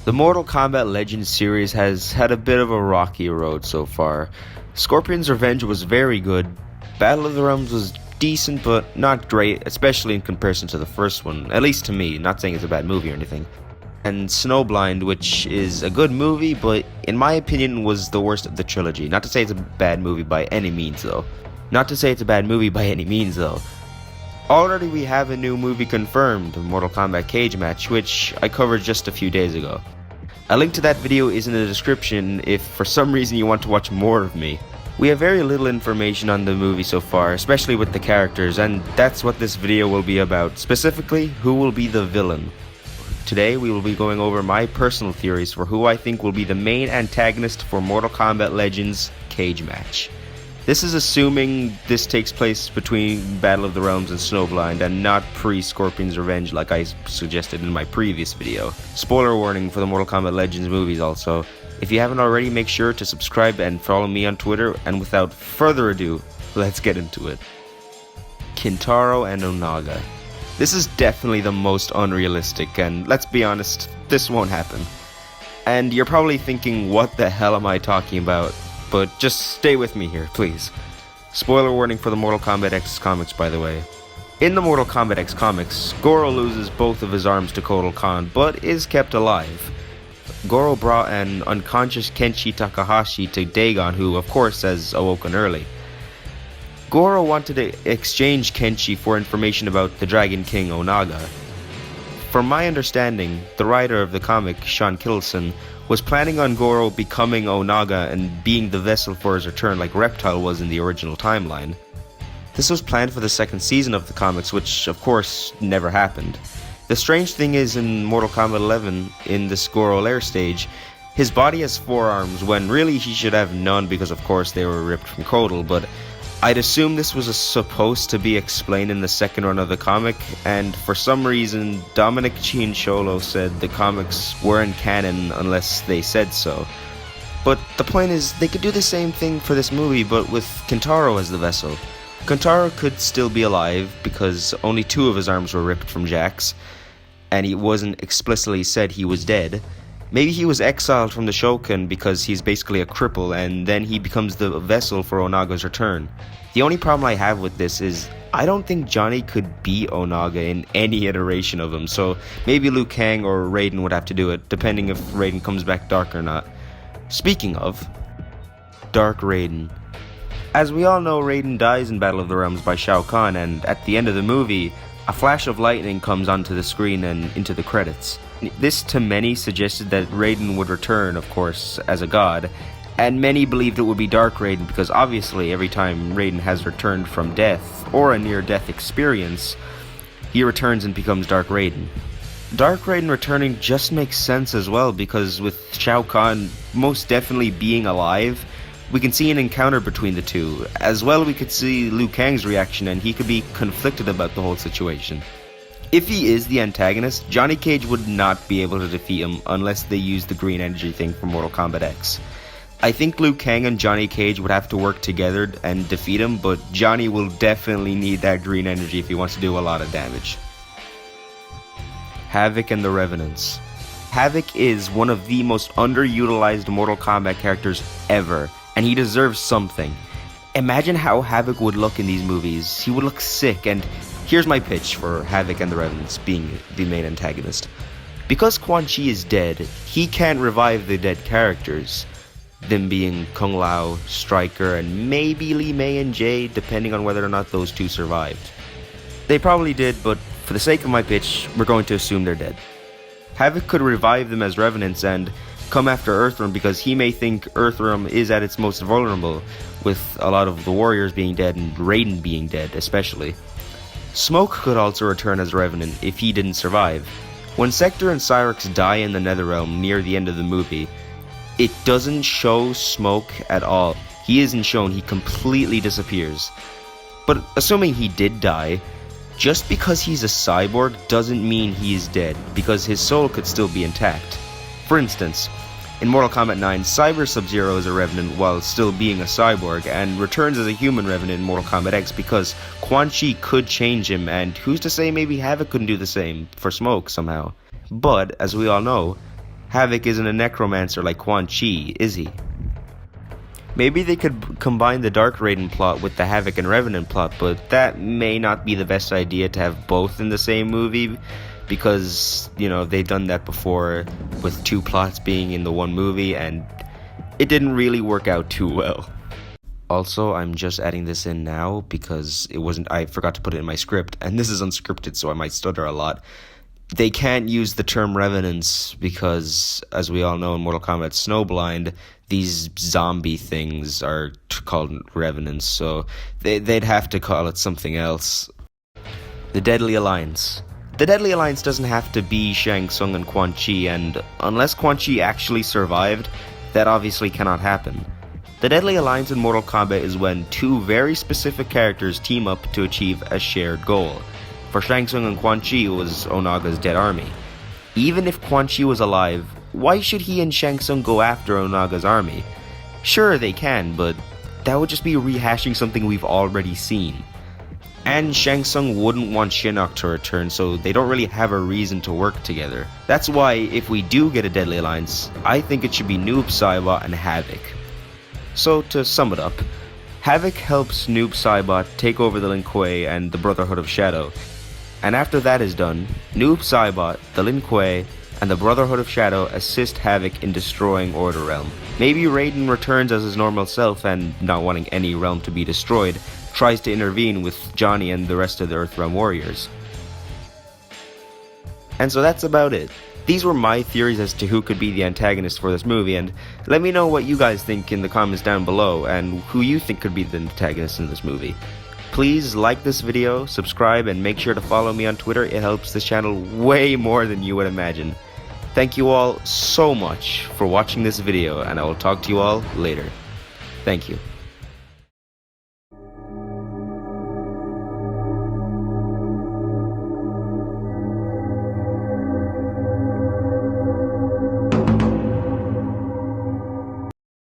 The Mortal Kombat Legends series has had a bit of a rocky road so far. Scorpion's Revenge was very good, Battle of the Realms was decent but not great, especially in comparison to the first one, at least to me, not saying it's a bad movie or anything. And Snowblind, which is a good movie, but in my opinion was the worst of the trilogy. Not to say it's a bad movie by any means though. Already we have a new movie confirmed, Mortal Kombat Cage Match, which I covered just a few days ago. A link to that video is in the description if for some reason you want to watch more of me. We have very little information on the movie so far, especially with the characters, and that's what this video will be about, specifically who will be the villain. Today we will be going over my personal theories for who I think will be the main antagonist for Mortal Kombat Legends Cage Match. This is assuming this takes place between Battle of the Realms and Snowblind and not pre-Scorpion's Revenge like I suggested in my previous video. Spoiler warning for the Mortal Kombat Legends movies also. If you haven't already, make sure to subscribe and follow me on Twitter, and without further ado, let's get into it. Kintaro and Onaga. This is definitely the most unrealistic, and let's be honest, this won't happen. And you're probably thinking, what the hell am I talking about? But just stay with me here, please. Spoiler warning for the Mortal Kombat X comics, by the way. In the Mortal Kombat X comics, Goro loses both of his arms to Kotal Khan, but is kept alive. Goro brought an unconscious Kenshi Takahashi to Dagon, who of course has awoken early. Goro wanted to exchange Kenshi for information about the Dragon King Onaga. From my understanding, the writer of the comic, Sean Kittleson, was planning on Goro becoming Onaga and being the vessel for his return like Reptile was in the original timeline. This was planned for the second season of the comics, which of course never happened. The strange thing is, in Mortal Kombat 11, in this Goro Lair stage, his body has 4 arms when really he should have none because of course they were ripped from Kotal, but I'd assume this was supposed to be explained in the second run of the comic, and for some reason Dominic Cianciolo said the comics weren't canon unless they said so. But the point is, they could do the same thing for this movie but with Kintaro as the vessel. Kintaro could still be alive because only 2 of his arms were ripped from Jax, and he wasn't explicitly said he was dead. Maybe he was exiled from the Shokan because he's basically a cripple, and then he becomes the vessel for Onaga's return. The only problem I have with this is I don't think Johnny could beat Onaga in any iteration of him, so maybe Liu Kang or Raiden would have to do it, depending if Raiden comes back dark or not. Speaking of, Dark Raiden. As we all know, Raiden dies in Battle of the Realms by Shao Kahn, and at the end of the movie, a flash of lightning comes onto the screen and into the credits. This to many suggested that Raiden would return, of course, as a god, and many believed it would be Dark Raiden because obviously every time Raiden has returned from death, or a near-death experience, he returns and becomes Dark Raiden. Dark Raiden returning just makes sense as well because with Shao Kahn most definitely being alive, we can see an encounter between the two. As well, we could see Liu Kang's reaction and he could be conflicted about the whole situation. If he is the antagonist, Johnny Cage would not be able to defeat him unless they use the green energy thing from Mortal Kombat X. I think Liu Kang and Johnny Cage would have to work together and defeat him, but Johnny will definitely need that green energy if he wants to do a lot of damage. Havik and the Revenants. Havik is one of the most underutilized Mortal Kombat characters ever, and he deserves something. Imagine how Havik would look in these movies. He would look sick, and here's my pitch for Havik and the Revenants being the main antagonist. Because Quan Chi is dead, he can't revive the dead characters. Them being Kung Lao, Stryker, and maybe Li Mei and Jay, depending on whether or not those 2 survived. They probably did, but for the sake of my pitch, we're going to assume they're dead. Havik could revive them as Revenants and come after Earthrealm because he may think Earthrealm is at its most vulnerable, with a lot of the warriors being dead and Raiden being dead especially. Smoke could also return as Revenant if he didn't survive. When Sector and Cyrex die in the Netherrealm near the end of the movie, it doesn't show Smoke at all. He isn't shown, he completely disappears. But assuming he did die, just because he's a cyborg doesn't mean he is dead, because his soul could still be intact. For instance, in Mortal Kombat 9, Cyber Sub-Zero is a Revenant while still being a cyborg, and returns as a human Revenant in Mortal Kombat X because Quan Chi could change him, and who's to say maybe Havik couldn't do the same for Smoke somehow. But, as we all know, Havoc isn't a necromancer like Quan Chi, is he? Maybe they could combine the Dark Raiden plot with the Havoc and Revenant plot, but that may not be the best idea to have both in the same movie, because, you know, they've done that before with two plots being in the one movie, and it didn't really work out too well. Also, I'm just adding this in now because I forgot to put it in my script, and this is unscripted, so I might stutter a lot. They can't use the term revenants because, as we all know in Mortal Kombat Snowblind, these zombie things are called revenants, so they'd have to call it something else. The Deadly Alliance. The Deadly Alliance doesn't have to be Shang Tsung and Quan Chi, and unless Quan Chi actually survived, that obviously cannot happen. The Deadly Alliance in Mortal Kombat is when two very specific characters team up to achieve a shared goal. For Shang Tsung and Quan Chi, it was Onaga's dead army. Even if Quan Chi was alive, why should he and Shang Tsung go after Onaga's army? Sure, they can, but that would just be rehashing something we've already seen. And Shang Tsung wouldn't want Shinnok to return, so they don't really have a reason to work together. That's why, if we do get a Deadly Alliance, I think it should be Noob Saibot and Havoc. So, to sum it up, Havoc helps Noob Saibot take over the Lin Kuei and the Brotherhood of Shadow. And after that is done, Noob Saibot, the Lin Kuei, and the Brotherhood of Shadow assist Havoc in destroying Order Realm. Maybe Raiden returns as his normal self and, not wanting any realm to be destroyed, tries to intervene with Johnny and the rest of the Earthrealm warriors. And so that's about it. These were my theories as to who could be the antagonist for this movie, and let me know what you guys think in the comments down below, and who you think could be the antagonist in this movie. Please like this video, subscribe, and make sure to follow me on Twitter. It helps this channel way more than you would imagine. Thank you all so much for watching this video, and I will talk to you all later. Thank you.